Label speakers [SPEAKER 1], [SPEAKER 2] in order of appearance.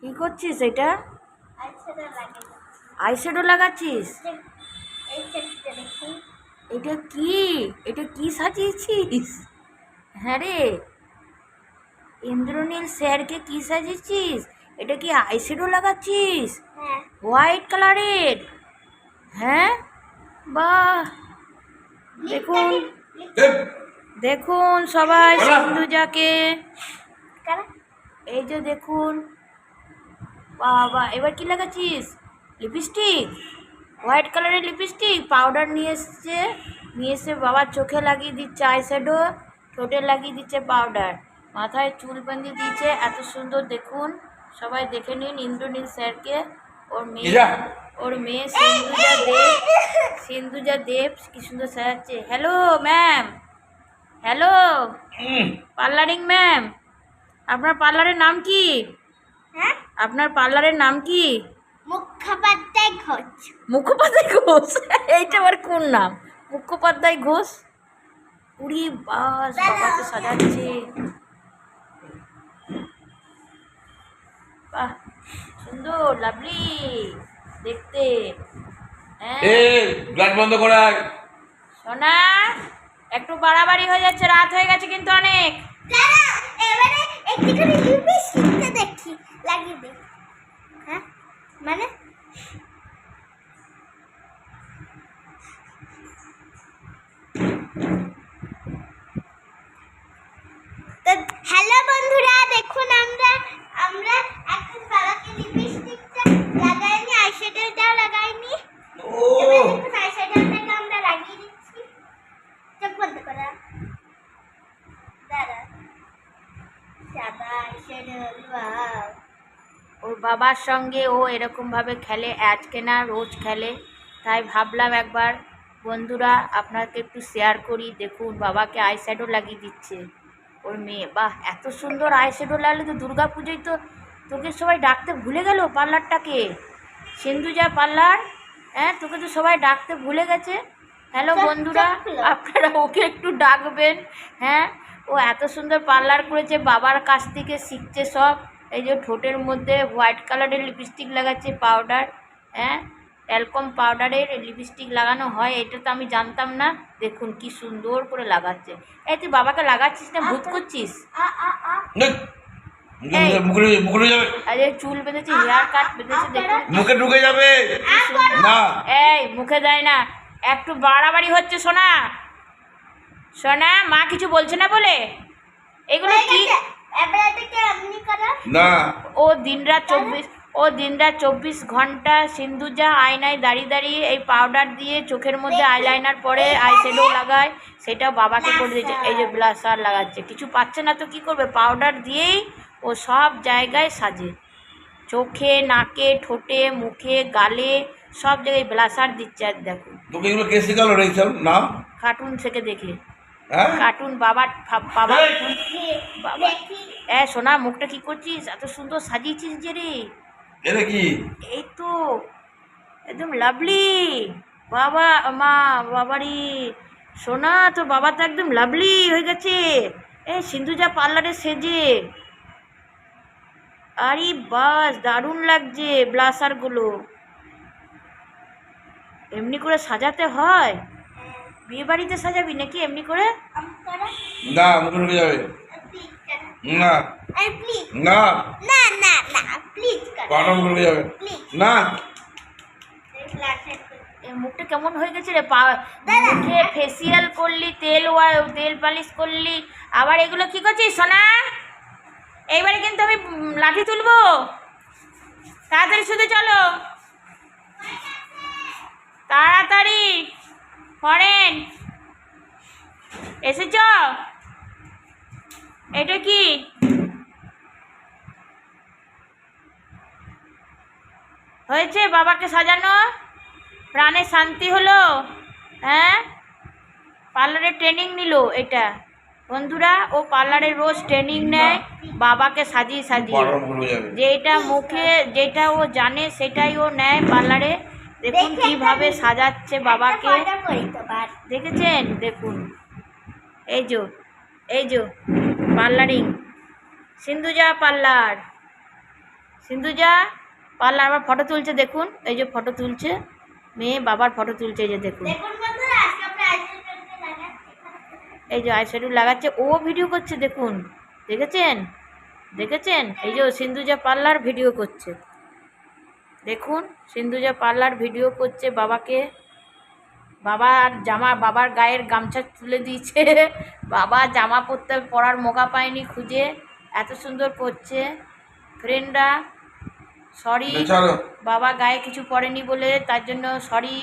[SPEAKER 1] কি করছিস এটা? আইশ্যাডো লাগাচ্ছিস? এটা কি? এটা কি সাজিয়েছিস? হ্যাঁ রে, ইন্দ্রনীল স্যারকে কি সাজিয়েছিস? এটা কি আইশ্যাডো লাগাচ্ছিস? হোয়াইট কালারের? হ্যাঁ, বাহ। দেখুন দেখুন সবাই সিন্ধুজাকে, এই যে দেখুন। বাবা, এবার কি লাগাচ্ছিস? লিপস্টিক, হোয়াইট কালারের লিপস্টিক। পাউডার নিয়ে এসে বাবার চোখে লাগিয়ে দিচ্ছে আইশ্যাডো, ঠোঁটে লাগিয়ে দিচ্ছে পাউডার, মাথায় চুল বেঁধে দিচ্ছে। এত সুন্দর দেখুন, সবাই দেখে নিন ইন্দ্রনীল স্যারকে। ওর মেয়ে সিন্ধুজা দেব কি সুন্দর সাজাচ্ছে। হ্যালো ম্যাম, হ্যালো পার্লারিং ম্যাম, আপনার পার্লারের নাম কি? আপনার পার্লারের নাম কি?
[SPEAKER 2] মুখোপাধ্যায় ঘোষ।
[SPEAKER 1] মুখোপাধ্যায় ঘোষ? এইটা আবার কোন নাম? মুখোপাধ্যায় ঘোষ? উড়ি বাস, বাবাকে সাজাচ্ছে। বাহ, সুন্দর, লাভলি দেখতে। হ্যাঁ
[SPEAKER 3] লাইট বন্ধ করা।
[SPEAKER 1] সোনা, একটু বাড়াবাড়ি হয়ে যাচ্ছে, রাত হয়ে গেছে কিন্তু অনেক।
[SPEAKER 2] এবারে একটুখানি লিপস্টিকটা দেখি, লাগিয়ে দে। হ্যাঁ মানে হ্যালো বন্ধুরা, দেখুন আমরা আমরা এখন বাবাকে লিপস্টিকটা লাগাইনি, আইশ্যাডোটাও লাগাইনি। এবার দেখুন আইশ্যাডোটাকে আমরা লাগিয়ে দিচ্ছি। চোখ বন্ধ করা, দাঁড়া। সাদা আইশ্যাডো, ওয়াও।
[SPEAKER 1] ওর বাবার সঙ্গে ও এরকমভাবে খেলে, আজকে না রোজ খেলে, তাই ভাবলাম একবার বন্ধুরা আপনাকে একটু শেয়ার করি। দেখুন বাবাকে আইশ্যাডো লাগিয়ে দিচ্ছে ওর মেয়ে। বাহ, এত সুন্দর আইশ্যাডো লাগলে তো দুর্গা পুজোয় তো তোকে সবাই ডাকতে ভুলে গেল পার্লারটাকে। সিন্ধুজা পার্লার, হ্যাঁ তোকে তো সবাই ডাকতে ভুলে গেছে। হ্যালো বন্ধুরা, আপনারা ওকে একটু ডাকবেন। হ্যাঁ, ও এত সুন্দর পার্লার করেছে, বাবার কাছ থেকে শিখছে সব। এই যে ঠোঁটের মধ্যে হোয়াইট কালারের লিপস্টিক লাগাচ্ছে, পাউডার। হ্যাঁ, ট্যালকম পাউডারের লিপস্টিক লাগানো হয়, এটা তো আমি জানতাম না। দেখুন কি সুন্দর করে লাগাচ্ছে। এই তুই বাবাকে লাগাচ্ছিস না ভূত করছিস? আরে চুল বেঁধেছে, হেয়ার কাট বেঁধেছে, দেখুন
[SPEAKER 3] মুখে ঢুকে যাবে না।
[SPEAKER 1] এই মুখে দেয় না, একটু বাড়াবাড়ি হচ্ছে। শোনা শোনা, মা কিছু বলছে না বলে এগুলো কি?
[SPEAKER 3] না,
[SPEAKER 1] ও দিনরাত 24 ঘন্টা সিন্ধুজা আয়নায় দাঁড়িয়ে দাঁড়িয়ে এই পাউডার দিয়ে চোখের মধ্যে আইলাইনার পরে আইশ্যাডো লাগায়, সেটা বাবাকে করে দিয়েছে। এই যে ব্লাশার লাগাচ্ছে, কিছু পাচ্ছে না তো কি করবে, পাউডার দিয়েই ও সব জায়গায় সাজে, চোখে, নাকে, ঠোঁটে, মুখে, গালে, সব জায়গায় ব্লাশার দিচ্ছে। আর দেখুন
[SPEAKER 3] তোকে এগুলো কে শেখালো রে এইসব নাম?
[SPEAKER 1] কার্টুন থেকে দেখে,
[SPEAKER 3] হ্যাঁ,
[SPEAKER 1] কার্টুন। বাবা বাবা সোনা, মুখটা কি করছিস? এত সুন্দর সাজিয়েছিস যে রে।
[SPEAKER 3] এটা কি?
[SPEAKER 1] এই তো একদম লাভলি বাবা। মা, বাবারি সোনা, তোর বাবা তো একদম লাভলি হয়ে গেছে এই সিন্ধুজা পার্লারে সেজে। আরে বাস, দারুণ লাগছে ব্লাশারগুলো। এমনি করে সাজাতে হয়? বিয়ে বাড়িতে সাজাবি নাকি এমনি করে?
[SPEAKER 3] না, মুখে ঢুকে যাবে না, না
[SPEAKER 2] না না না, প্লিজ
[SPEAKER 3] পাটা মুখে ঢুকে যাবে না।
[SPEAKER 1] মুখটা কেমন হয়ে গেছে রে? মুখে ফেসিয়াল করলি, তেল পালিশ করলি, আবার এগুলো কি করছিস সোনা? এইবারে কিন্তু আমি লাঠি তুলবো, তাড়াতাড়ি শুধু চলো, তাড়াতাড়ি। ফরেন এসেছ? এটা কি? হয়েছে বাবাকে সাজানো? প্রাণে শান্তি হলো? হ্যাঁ, পার্লারে ট্রেনিং নিল এটা বন্ধুরা। ও পার্লারে রোজ ট্রেনিং নেয় বাবাকে সাজিয়ে সাজিয়ে, যেটা মুখে যেটা ও জানে সেটাই ও নেয় পার্লারে। দেখুন কিভাবে সাজাচ্ছে বাবাকে, দেখেছেন? দেখুন এই যে পার্লারিং, সিন্ধুজা পার্লার, সিন্ধুজা পার্লার আবার ফটো তুলছে দেখুন, এই যে ফটো তুলছে, মেয়ে বাবার ফটো তুলছে, এই যে দেখুন,
[SPEAKER 2] দেখুন বন্ধুরা আজকে আমরা আইশ্যাডো লাগাচ্ছি।
[SPEAKER 1] এই যে আইশ্যাডো লাগাচ্ছে, ও ভিডিও করছে দেখুন, দেখেছেন দেখেছেন, এই যে সিন্ধুজা পার্লার ভিডিও করছে, দেখুন সিন্ধুজা পার্লার ভিডিও করছে বাবাকে, বাবার জামা, বাবার গায়ের গামছা তুলে দিয়েছে, বাবা জামা পরার মোকা পায়নি খুঁজে, এত সুন্দর করছে। ফ্রেন্ডরা সরি,
[SPEAKER 3] ছাড়ো।
[SPEAKER 1] বাবা গায়ে কিছু পরেনি বলে, তার জন্য সরি।